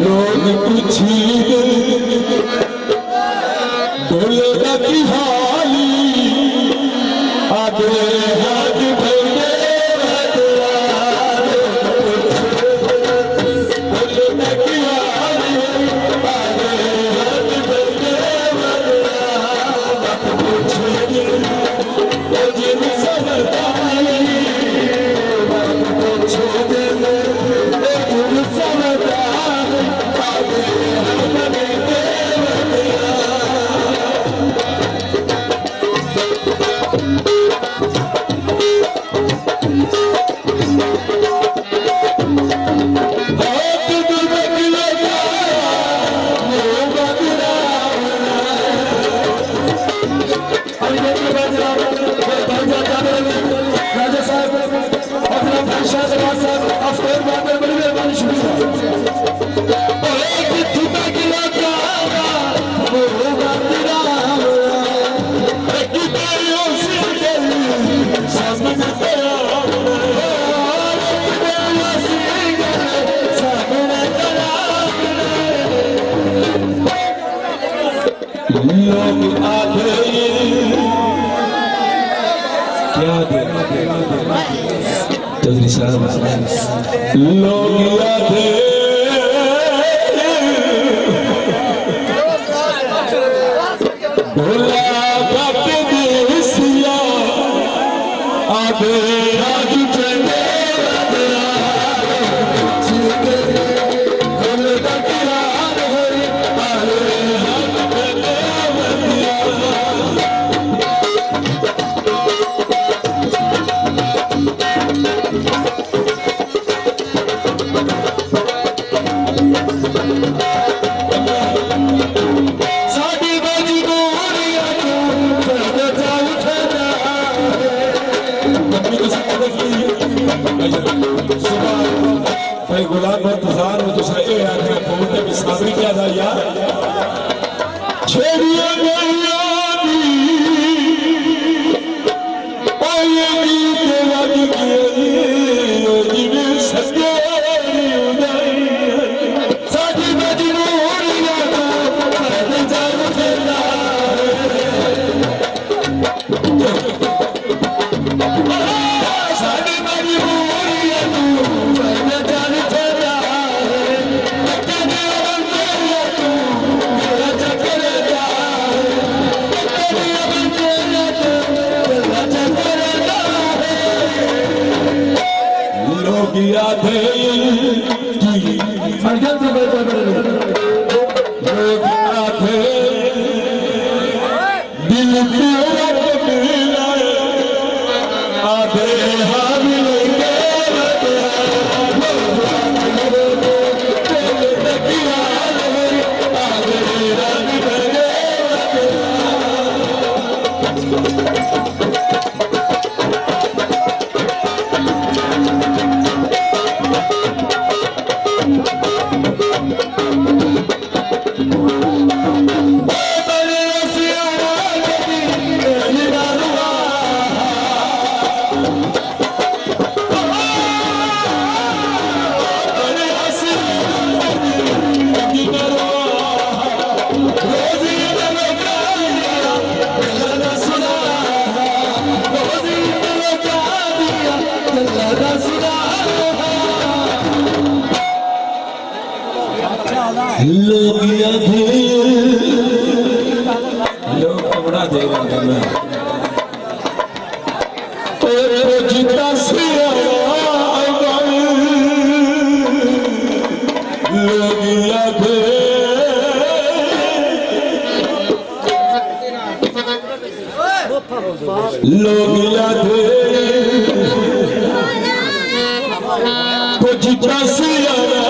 लोग पूछिए डोलेगा की हाली आगे हाथ भरे डोलेगा की हाली आगे हाथ भरे पूछिए जिन समझदारी पूछिए चौधरी साहब लोग यादे भोला बाटे देसिया आगे आज चले सुबह भाई गुलाम इंतजार में तो सही है आखिर फोन पे साबरी क्या था यार छेड़िया गयानी ओए नी तेरा दिए जिवे सकेरी उदाई साडी मजबूरियां को फर्द जान देना साडी मजबूरियां को फर्द जान देना कदे बंदे तू मेरा चक्कर जा कदे बंदे तू मेरा चक्कर जा लोग याद है अर्जन से लोग याद है दिल तेरा मिला आधे हाथ लेके लोग बड़ा दे रहे हैं और जितना सिया लोग याद लोग याद को जितना सिया